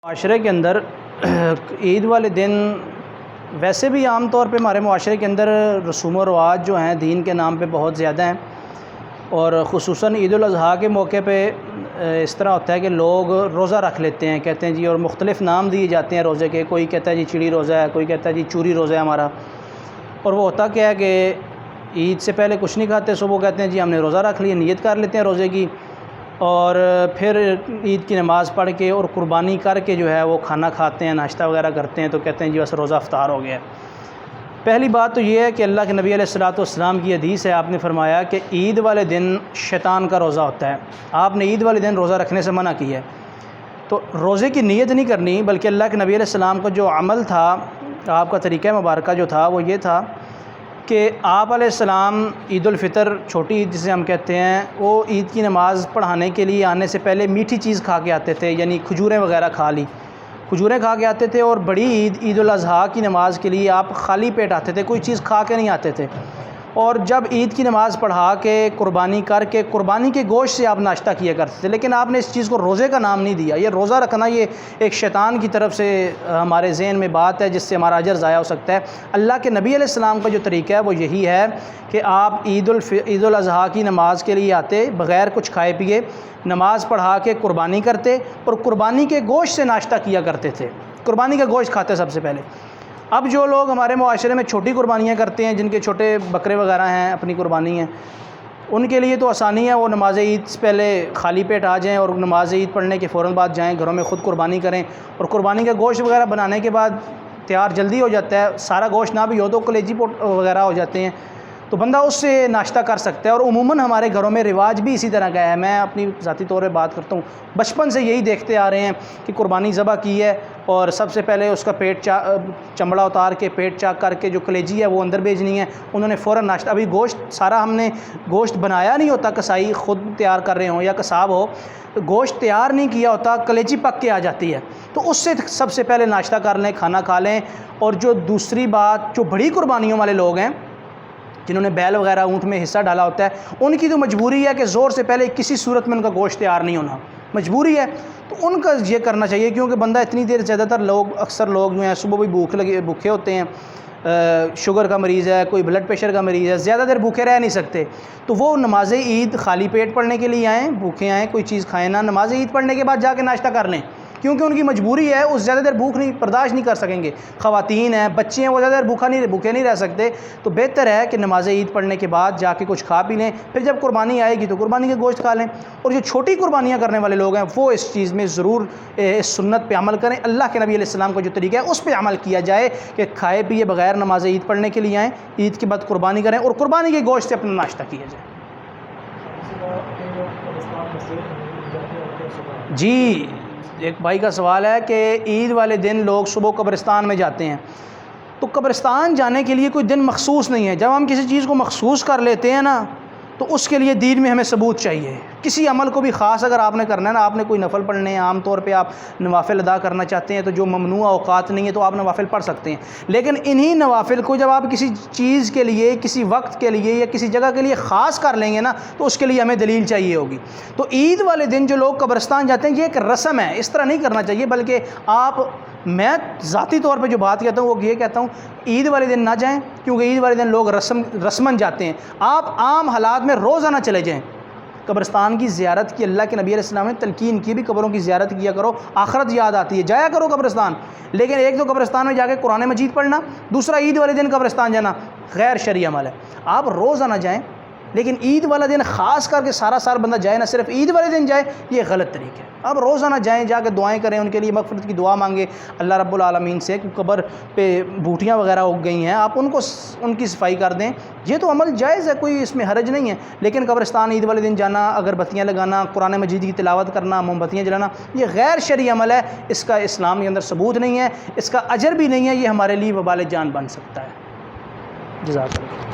معاشرے کے اندر عید والے دن ویسے بھی عام طور پہ ہمارے معاشرے کے اندر رسوم و رواج جو ہیں دین کے نام پہ بہت زیادہ ہیں، اور خصوصاً عید الاضحیٰ کے موقع پہ اس طرح ہوتا ہے کہ لوگ روزہ رکھ لیتے ہیں، کہتے ہیں جی، اور مختلف نام دیے جاتے ہیں روزے کے۔ کوئی کہتا ہے جی چڑی روزہ ہے، کوئی کہتا ہے جی چوری روزہ ہے ہمارا۔ اور وہ ہوتا کیا ہے کہ عید سے پہلے کچھ نہیں کھاتے، صبح کہتے ہیں جی ہم نے روزہ رکھ لیا، نیت کر لیتے ہیں روزے کی، اور پھر عید کی نماز پڑھ کے اور قربانی کر کے جو ہے وہ کھانا کھاتے ہیں، ناشتہ وغیرہ کرتے ہیں، تو کہتے ہیں جی بس روزہ افطار ہو گیا ہے۔ پہلی بات تو یہ ہے کہ اللہ کے نبی علیہ الصلوۃ والسلام کی حدیث ہے، آپ نے فرمایا کہ عید والے دن شیطان کا روزہ ہوتا ہے۔ آپ نے عید والے دن روزہ رکھنے سے منع کیا ہے، تو روزے کی نیت نہیں کرنی، بلکہ اللہ کے نبی علیہ السلام کا جو عمل تھا، آپ کا طریقہ مبارکہ جو تھا وہ یہ تھا کہ آپ علیہ السلام عید الفطر، چھوٹی عید جسے ہم کہتے ہیں، وہ عید کی نماز پڑھانے کے لیے آنے سے پہلے میٹھی چیز کھا کے آتے تھے، یعنی کھجوریں وغیرہ کھا لی، کھجوریں کھا کے آتے تھے، اور بڑی عید عید الاضحیٰ کی نماز کے لیے آپ خالی پیٹ آتے تھے، کوئی چیز کھا کے نہیں آتے تھے۔ اور جب عید کی نماز پڑھا کے قربانی کر کے قربانی کے گوشت سے آپ ناشتہ کیا کرتے تھے، لیکن آپ نے اس چیز کو روزے کا نام نہیں دیا۔ یہ روزہ رکھنا یہ ایک شیطان کی طرف سے ہمارے ذہن میں بات ہے جس سے ہمارا اجر ضائع ہو سکتا ہے۔ اللہ کے نبی علیہ السلام کا جو طریقہ ہے وہ یہی ہے کہ آپ عید الاضحیٰ کی نماز کے لیے آتے، بغیر کچھ کھائے پیے نماز پڑھا کے قربانی کرتے، اور قربانی کے گوشت سے ناشتہ کیا کرتے تھے۔ قربانی کا گوشت کھاتے سب سے پہلے۔ اب جو لوگ ہمارے معاشرے میں چھوٹی قربانیاں کرتے ہیں، جن کے چھوٹے بکرے وغیرہ ہیں، اپنی قربانی ہیں، ان کے لیے تو آسانی ہے، وہ نماز عید سے پہلے خالی پیٹ آ جائیں اور نماز عید پڑھنے کے فوراً بعد جائیں، گھروں میں خود قربانی کریں، اور قربانی کا گوشت وغیرہ بنانے کے بعد تیار جلدی ہو جاتا ہے۔ سارا گوشت نہ بھی ہو تو کلیجی پوٹ وغیرہ ہو جاتے ہیں، تو بندہ اس سے ناشتہ کر سکتا ہے۔ اور عموماً ہمارے گھروں میں رواج بھی اسی طرح کا ہے۔ میں اپنی ذاتی طور پہ بات کرتا ہوں، بچپن سے یہی دیکھتے آ رہے ہیں کہ قربانی ذبح کی ہے اور سب سے پہلے اس کا پیٹ چمڑا اتار کے پیٹ چاک کر کے جو کلیجی ہے وہ اندر بھیجنی ہے، انہوں نے فوراً ناشتہ۔ ابھی گوشت سارا ہم نے گوشت بنایا نہیں ہوتا، کسائی خود تیار کر رہے ہوں یا کساب ہو، گوشت تیار نہیں کیا ہوتا، کلیجی پک کے آ جاتی ہے، تو اس سے سب سے پہلے ناشتہ کر لیں، کھانا کھا لیں۔ اور جو دوسری بات، جو بڑی قربانیوں والے لوگ ہیں جنہوں نے بیل وغیرہ اونٹ میں حصہ ڈالا ہوتا ہے، ان کی تو مجبوری ہے کہ زور سے پہلے کسی صورت میں ان کا گوشت تیار نہیں ہونا، مجبوری ہے، تو ان کا یہ کرنا چاہیے، کیونکہ بندہ اتنی دیر، زیادہ تر لوگ، اکثر لوگ جو ہیں صبح بھی بھوکے ہوتے ہیں، شوگر کا مریض ہے، کوئی بلڈ پریشر کا مریض ہے، زیادہ دیر بھوکے رہ نہیں سکتے، تو وہ نماز عید خالی پیٹ پڑھنے کے لیے آئیں، بھوکے آئیں، کوئی چیز کھائیں نہ، نماز عید پڑھنے کے بعد جا کے ناشتہ کر لیں، کیونکہ ان کی مجبوری ہے، اس زیادہ دیر بھوک نہیں برداشت نہیں کر سکیں گے۔ خواتین ہیں، بچے ہیں، وہ زیادہ دیر بھوکے نہیں رہ سکتے، تو بہتر ہے کہ نماز عید پڑھنے کے بعد جا کے کچھ کھا پی لیں، پھر جب قربانی آئے گی تو قربانی کے گوشت کھا لیں۔ اور جو چھوٹی قربانیاں کرنے والے لوگ ہیں وہ اس چیز میں ضرور اس سنت پہ عمل کریں، اللہ کے نبی علیہ السلام کا جو طریقہ ہے اس پہ عمل کیا جائے کہ کھائے پیے بغیر نماز عید پڑھنے کے لیے آئیں، عید کے بعد قربانی کریں اور قربانی کے گوشت سے اپنا ناشتہ کیا جائے۔ جی، ایک بھائی کا سوال ہے کہ عید والے دن لوگ صبح قبرستان میں جاتے ہیں، تو قبرستان جانے کے لیے کوئی دن مخصوص نہیں ہے۔ جب ہم کسی چیز کو مخصوص کر لیتے ہیں نا، تو اس کے لیے دین میں ہمیں ثبوت چاہیے۔ کسی عمل کو بھی خاص اگر آپ نے کرنا ہے نا، آپ نے کوئی نفل پڑھنے ہیں، عام طور پہ آپ نوافل ادا کرنا چاہتے ہیں، تو جو ممنوع اوقات نہیں ہے تو آپ نوافل پڑھ سکتے ہیں، لیکن انہی نوافل کو جب آپ کسی چیز کے لیے، کسی وقت کے لیے یا کسی جگہ کے لیے خاص کر لیں گے نا، تو اس کے لیے ہمیں دلیل چاہیے ہوگی۔ تو عید والے دن جو لوگ قبرستان جاتے ہیں، یہ ایک رسم ہے، اس طرح نہیں کرنا چاہیے، بلکہ میں ذاتی طور پہ جو بات کہتا ہوں وہ یہ کہتا ہوں، عید والے دن نہ جائیں، کیونکہ عید والے دن لوگ رسماً جاتے ہیں۔ آپ عام حالات میں روزانہ چلے جائیں، قبرستان کی زیارت کی اللہ کے نبی علیہ السلام نے تلقین کی بھی، قبروں کی زیارت کیا کرو، آخرت یاد آتی ہے، جایا کرو قبرستان، لیکن ایک تو قبرستان میں جا کے قرآن مجید پڑھنا، دوسرا عید والے دن قبرستان جانا غیر شرعی عمل ہے۔ آپ روزانہ جائیں، لیکن عید والا دن خاص کر کے سارا سال بندہ جائے، نہ صرف عید والے دن جائے، یہ غلط طریقہ ہے۔ آپ روزانہ جائیں، جا کے دعائیں کریں، ان کے لیے مغفرت کی دعا مانگیں اللہ رب العالمین سے، کہ قبر پہ بوٹیاں وغیرہ اگ گئی ہیں، آپ ان کی صفائی کر دیں، یہ تو عمل جائز ہے، کوئی اس میں حرج نہیں ہے۔ لیکن قبرستان عید والے دن جانا، اگربتیاں لگانا، قرآن مجید کی تلاوت کرنا، موم بتیاں جلانا، یہ غیر شرعی عمل ہے، اس کا اسلام کے اندر ثبوت نہیں ہے، اس کا اجر بھی نہیں ہے، یہ ہمارے لیے وبال جان بن سکتا ہے۔ جزاک اللہ۔